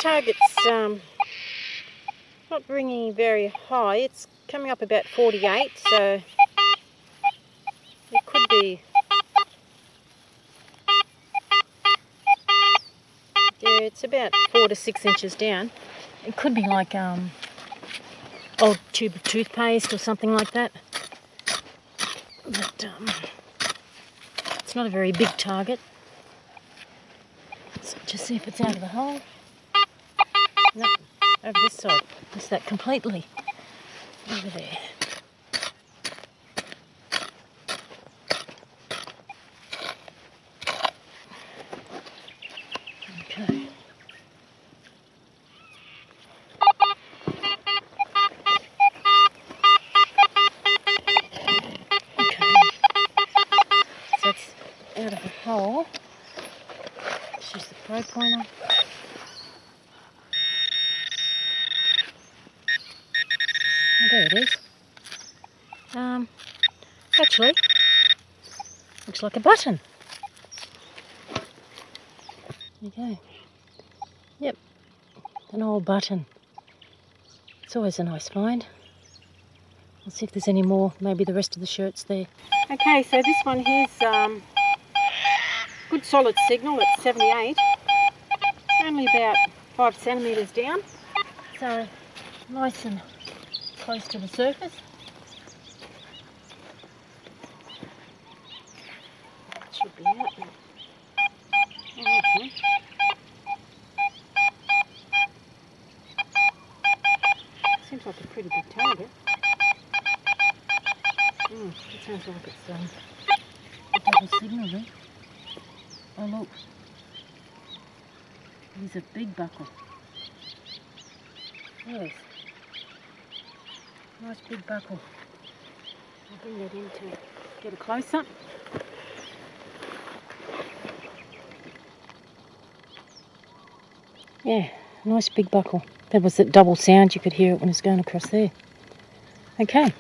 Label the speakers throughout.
Speaker 1: target's not bringing very high. It's coming up about 48, so it could be. Yeah, it's about 4 to 6 inches down. It could be like old tube of toothpaste or something like that. But it's not a very big target. Let's just see if it's out of the hole. No, over this side. Missed that completely. Over there. Okay. Out of the hole. Let's use the pro pointer. Oh, there it is. Actually, looks like a button. There you go. Yep, an old button. It's always a nice find. I'll see if there's any more. Maybe the rest of the shirt's there. Okay, so this one here's good solid signal at 78. Only about 5 centimetres down, so nice and close to the surface. It should be out now. Oh, that's nice. Seems like a pretty big target. It sounds like it's a double signal there. Oh look, there's a big buckle. Yes, nice big buckle. I'll bring that in to get a close up. Yeah, nice big buckle. That was that double sound, you could hear it when it's going across there. Okay.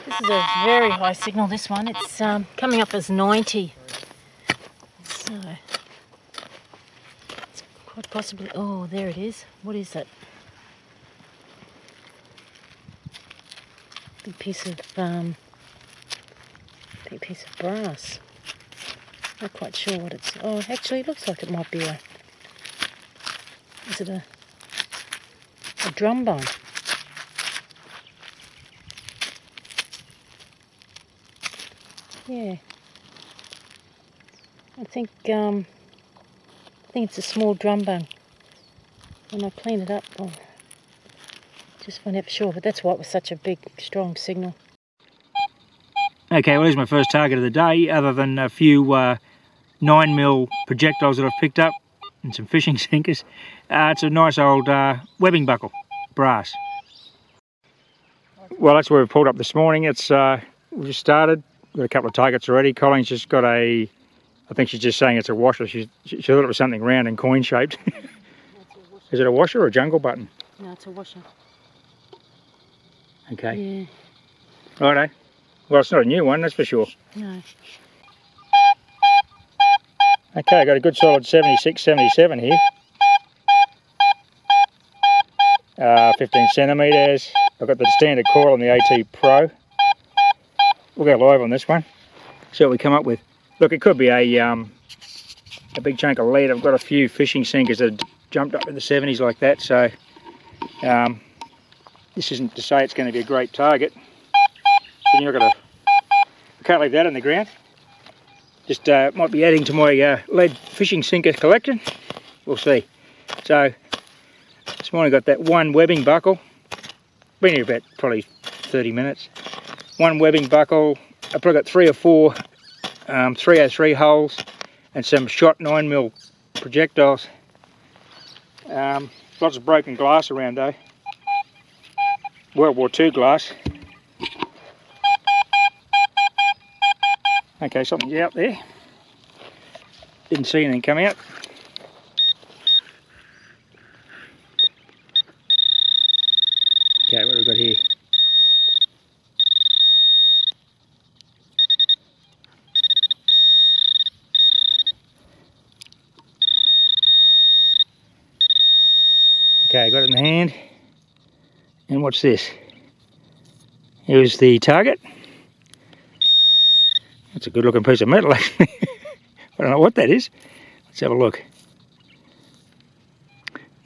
Speaker 1: This is a very high signal, this one. It's coming up as 90. So, it's quite possibly... Oh, there it is. What is that? Big piece of brass. Not quite sure what it's... Oh, actually, it looks like it might be a... Is it a drum bone? Yeah, I think it's a small drum bung. When I clean it up, I'll just find out for sure. But that's why it was such a big, strong signal.
Speaker 2: Okay, well, here's my first target of the day, other than a few 9mm projectiles that I've picked up and some fishing sinkers. It's a nice old webbing buckle, brass. Well, that's where we pulled up this morning. It's we just started. Got a couple of targets already. Colleen's just got a, I think she's just saying it's a washer. She thought it was something round and coin shaped. Is it a washer or a jungle button?
Speaker 1: No, it's a washer.
Speaker 2: Okay. Yeah. Righto. Well, it's not a new one, that's for sure.
Speaker 1: No.
Speaker 2: Okay, I got a good solid 76, 77 here. 15 centimetres. I've got the standard coil on the AT Pro. We'll go live on this one, see what we come up with. Look, it could be a big chunk of lead. I've got a few fishing sinkers that have jumped up to the 70s like that, so this isn't to say it's going to be a great target. But you're not going to, I can't leave that in the ground. Just might be adding to my lead fishing sinker collection. We'll see. So this morning I got that one webbing buckle. Been here about probably 30 minutes. One webbing buckle. I've probably got 3 or 4 303 holes and some shot 9mm projectiles. Lots of broken glass around though. World War II glass. Okay, something's out there. Didn't see anything come out. got here? Okay, got it in the hand. And what's this? Here's the target. That's a good looking piece of metal actually. I don't know what that is. Let's have a look.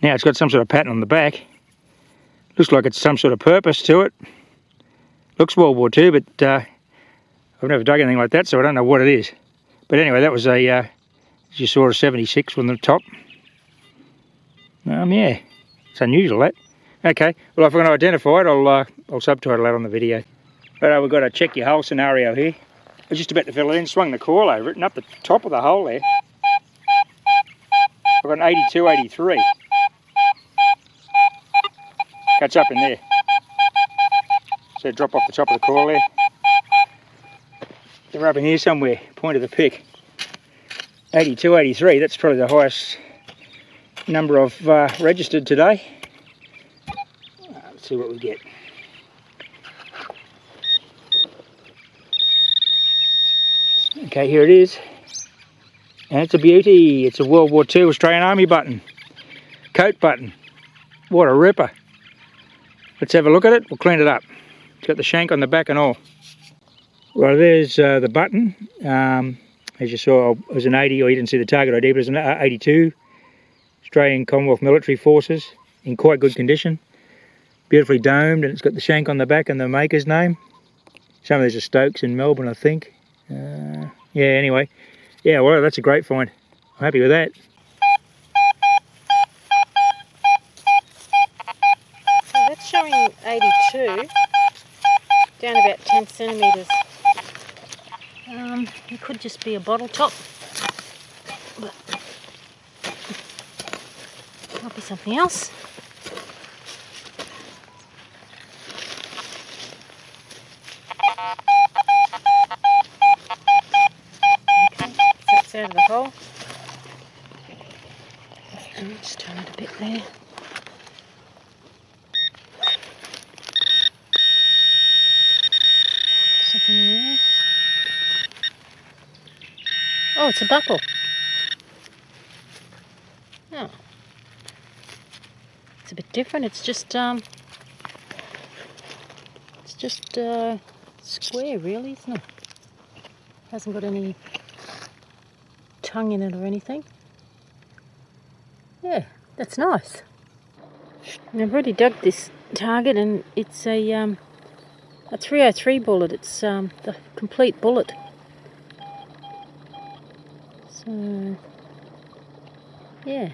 Speaker 2: Now it's got some sort of pattern on the back. Looks like it's some sort of purpose to it. Looks World War II, but I've never dug anything like that, so I don't know what it is. But anyway, that was a, as you saw, a 76 from the top. Yeah, it's unusual that. Okay, well if I'm going to identify it, I'll subtitle that on the video. But we've got a check your hole scenario here. I was just about to fill it in, swung the coil over it, and up the top of the hole there, I've got an 82, 83. Cuts up in there. So drop off the top of the coil there. They're up in here somewhere, point of the pick. 82, 83, that's probably the highest number I've registered today. Let's see what we get. Okay, here it is. And it's a beauty. It's a World War II Australian Army button. Coat button. What a ripper. Let's have a look at it. We'll clean it up. It's got the shank on the back and all. Well, there's the button. As you saw, it was an 80, or you didn't see the target ID, but it was an 82. Australian Commonwealth Military Forces, in quite good condition. Beautifully domed, and it's got the shank on the back and the maker's name. Some of these are Stokes in Melbourne, I think. Yeah, anyway. Yeah, well, that's a great find. I'm happy with that.
Speaker 1: So that's showing 82, down about 10 centimetres. It could just be a bottle top, but might be something else. Okay, that's out of the hole. And just turn it a bit there. Something in there. Oh, it's a buckle. Oh. It's a bit different. It's just square really, isn't it? Hasn't got any tongue in it or anything. Yeah, that's nice. And I've already dug this target, and it's a 303 bullet. It's the complete bullet. So yeah,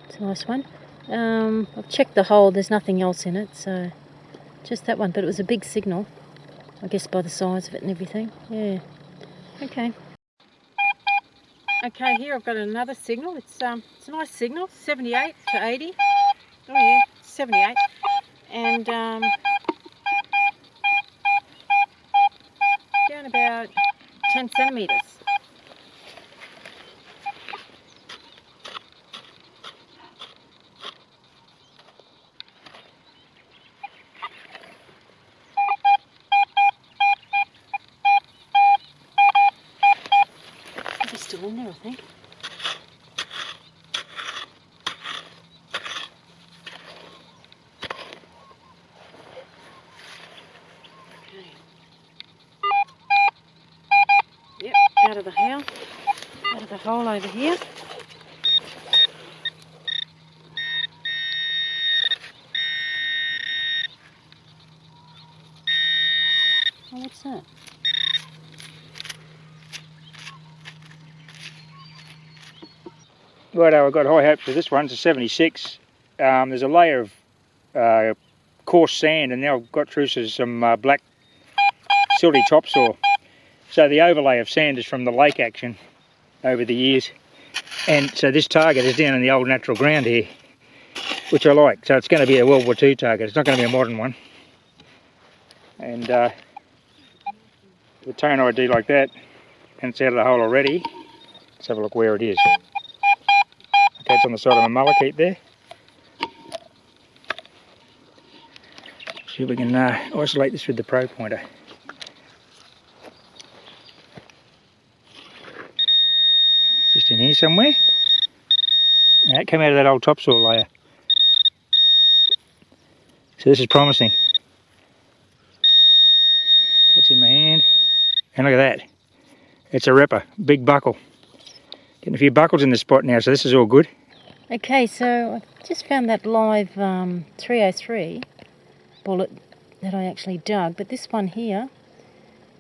Speaker 1: it's a nice one. I've checked the hole, there's nothing else in it, so just that one, but it was a big signal, I guess by the size of it and everything. Yeah, okay. Okay, here I've got another signal. It's a nice signal, 78 to 80. Oh yeah, 78. And down about 10 centimetres. It's still in there, I think. Okay. Yep, out of the hole over here. Oh, what's that?
Speaker 2: Righto, I've got high hopes for this one. It's a 76. There's a layer of coarse sand, and now I've got through some black silty topsoil. So the overlay of sand is from the lake action over the years. And so this target is down in the old natural ground here, which I like. So it's going to be a World War II target. It's not going to be a modern one. And with a tone ID like that, and it's out of the hole already, let's have a look where it is. Okay, it's on the side of a mullock heap there. See if we can isolate this with the Pro Pointer. Just in here somewhere. Now, it came out of that old topsoil layer. So this is promising. That's in my hand. And look at that. It's a ripper. Big buckle. Getting a few buckles in the spot now, so this is all good.
Speaker 1: Okay, so I just found that live 303 bullet that I actually dug, but this one here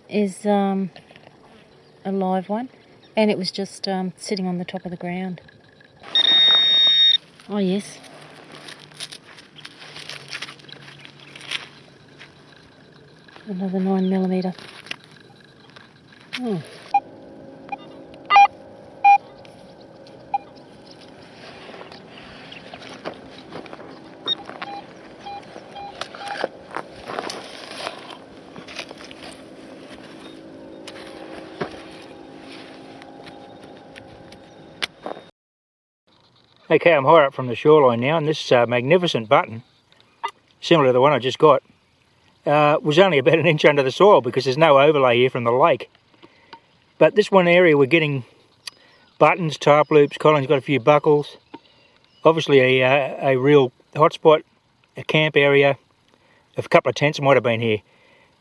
Speaker 1: is a live one, and it was just sitting on the top of the ground. Oh yes. Another 9mm. Oh.
Speaker 2: Okay, I'm higher up from the shoreline now, and this magnificent button, similar to the one I just got, was only about an inch under the soil because there's no overlay here from the lake. But this one area we're getting buttons, tarp loops. Colin's got a few buckles. Obviously a real hotspot, a camp area. A couple of tents might have been here.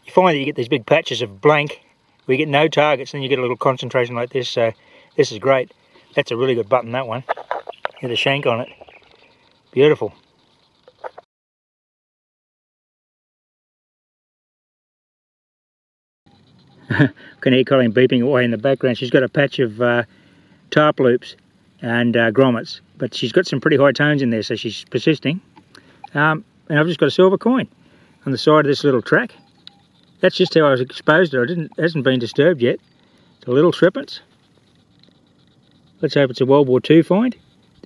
Speaker 2: You find that you get these big patches of blank where you get no targets, and then you get a little concentration like this. So this is great. That's a really good button, that one. With a shank on it. Beautiful. Can hear Colin beeping away in the background. She's got a patch of tarp loops and grommets, but she's got some pretty high tones in there, so she's persisting. And I've just got a silver coin on the side of this little track. That's just how I was exposed to it. It hasn't been disturbed yet. It's a little threepence. Let's hope it's a World War II find.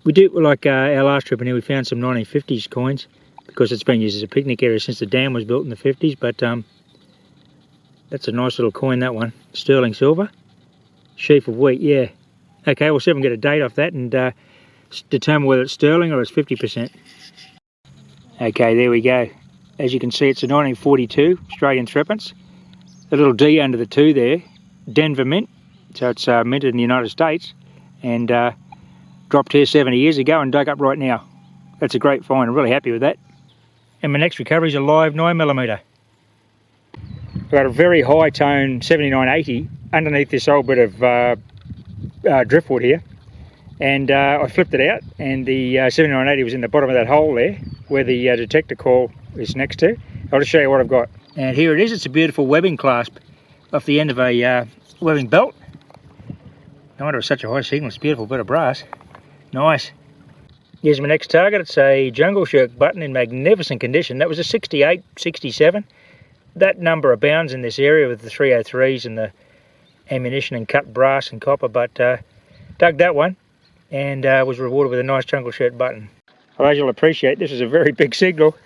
Speaker 2: We do, like our last trip in here, we found some 1950s coins because it's been used as a picnic area since the dam was built in the 50s, but that's a nice little coin, that one. Sterling silver. Sheaf of wheat, yeah. Okay, we'll see if we can get a date off that and determine whether it's sterling or it's 50%. Okay, there we go. As you can see, it's a 1942 Australian threepence. The little D under the 2 there, Denver mint. So it's minted in the United States and dropped here 70 years ago and dug up right now. That's a great find. I'm really happy with that. And my next recovery is a live 9mm. I've got a very high tone 7980 underneath this old bit of driftwood here, and I flipped it out, and the 7980 was in the bottom of that hole there where the detector coil is next to. I'll just show you what I've got. And here it is. It's a beautiful webbing clasp off the end of a webbing belt. No wonder it's such a high signal. It's a beautiful bit of brass. Nice. Here's my next target. It's a jungle shirk button in magnificent condition. That was a 68, 67. That number abounds in this area with the 303s and the ammunition and cut brass and copper, but dug that one and was rewarded with a nice jungle shirt button. Well, as you'll appreciate, this is a very big signal.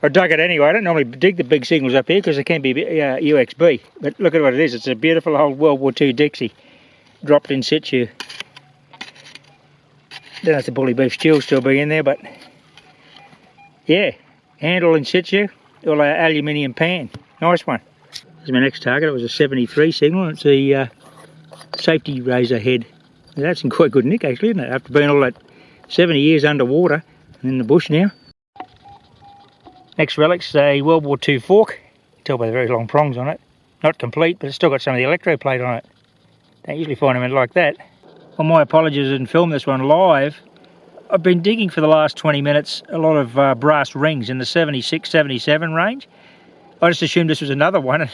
Speaker 2: I dug it anyway. I don't normally dig the big signals up here because they can be UXB, but look at what it is. It's a beautiful old World War II Dixie dropped in situ. Don't know if the bully beef stew will still be in there, but yeah, handle in situ, all our aluminium pan. Nice one. Here's my next target. It was a 73 signal. It's a safety razor head. That's in quite good nick actually, isn't it? After being all that 70 years underwater and in the bush now. Next relic's a World War II fork. You can tell by the very long prongs on it. Not complete, but it's still got some of the electroplate on it. Don't usually find them like that. Well, my apologies, I didn't film this one live. I've been digging for the last 20 minutes a lot of brass rings in the 76, 77 range. I just assumed this was another one.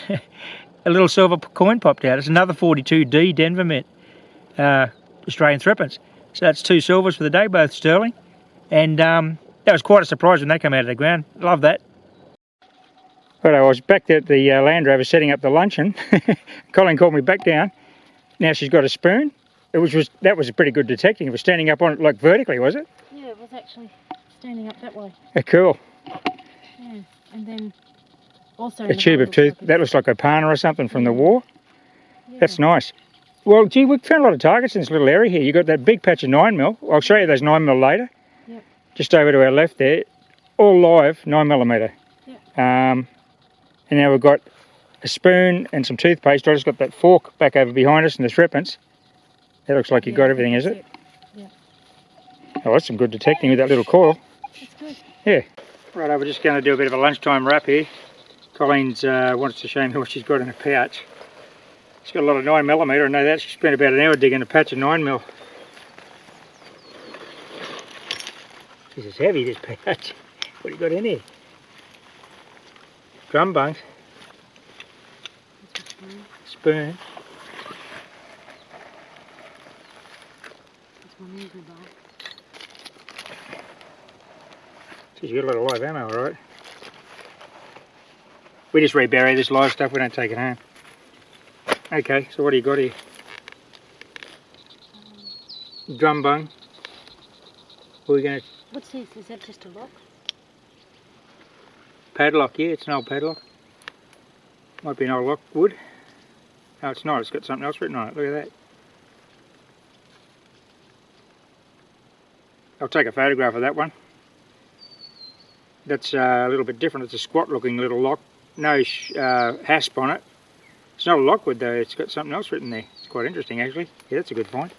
Speaker 2: A little silver coin popped out. It's another 42D Denver mint Australian threepence. So that's 2 silvers for the day, both sterling. And that was quite a surprise when they came out of the ground. Love that. Right, I was back there at the Land Rover setting up the luncheon. Colin called me back down. Now she's got a spoon. That was a pretty good detecting. It was standing up on it like vertically, was it?
Speaker 1: Yeah, it was actually standing up that way.
Speaker 2: Oh, cool.
Speaker 1: Yeah, and then also
Speaker 2: a tube of tooth. That looks like a pana or something from the war.
Speaker 1: Yeah.
Speaker 2: That's nice. Well, gee, we found a lot of targets in this little area here. You got that big patch of 9mm. I'll show you those 9mm later.
Speaker 1: Yep.
Speaker 2: Just over to our left there. All live 9mm.
Speaker 1: Yep.
Speaker 2: And now we've got a spoon and some toothpaste. I just got that fork back over behind us and the threepence. That looks like you've got everything, is it?
Speaker 1: Yeah.
Speaker 2: Oh, that's some good detecting with that little coil.
Speaker 1: That's good.
Speaker 2: Yeah. Right, we're just going to do a bit of a lunchtime wrap here. Colleen's wants to show me what she's got in a pouch. She's got a lot of 9mm, I know that. She spent about an hour digging a patch of 9mm. This is heavy, this pouch. What do you got in here? Drum bungs. Spoon. Geez, you got a lot of live ammo, alright. We just rebury this live stuff, we don't take it home. Okay, so what do you got here? Drum bung. What are we going to...
Speaker 1: What's this? Is that just a lock?
Speaker 2: Padlock, yeah, it's an old padlock. Might be an old lock wood. No, it's not, it's got something else written on it, look at that. I'll take a photograph of that one. That's a little bit different, it's a squat looking little lock. No hasp on it. It's not a lockwood though, it's got something else written there. It's quite interesting actually. Yeah, that's a good find.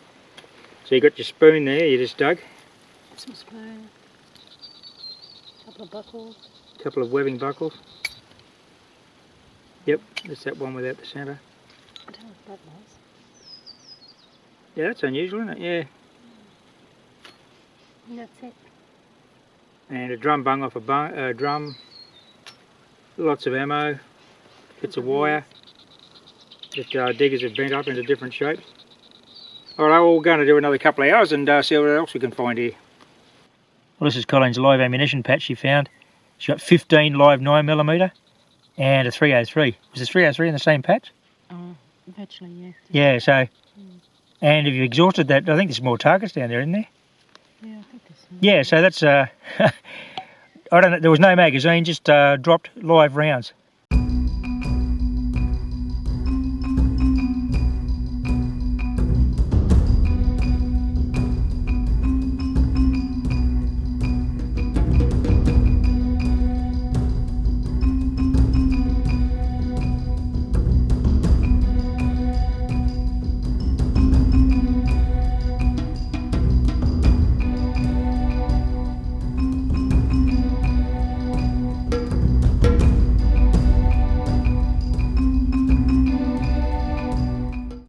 Speaker 2: So you got your spoon there, you just dug.
Speaker 1: Some spoon. Couple of buckles.
Speaker 2: Couple of webbing buckles. Yep, that's that one without the centre.
Speaker 1: I don't know what that was.
Speaker 2: Yeah, that's unusual, isn't it? Yeah.
Speaker 1: And that's it.
Speaker 2: And a drum bung off a drum. Lots of ammo. Bits of wire that diggers have bent up into different shapes. Alright, we're going to do another couple of hours and see what else we can find here. Well, this is Colleen's live ammunition patch she found. She got 15 live 9mm and a 303. Was the 303 in the same patch?
Speaker 1: Oh, virtually, yeah.
Speaker 2: Yeah, so... And have you exhausted that? I think there's more targets down there, isn't there?
Speaker 1: Yeah, I think there's some.
Speaker 2: Yeah, so that's... I don't know, there was no magazine, just dropped live rounds.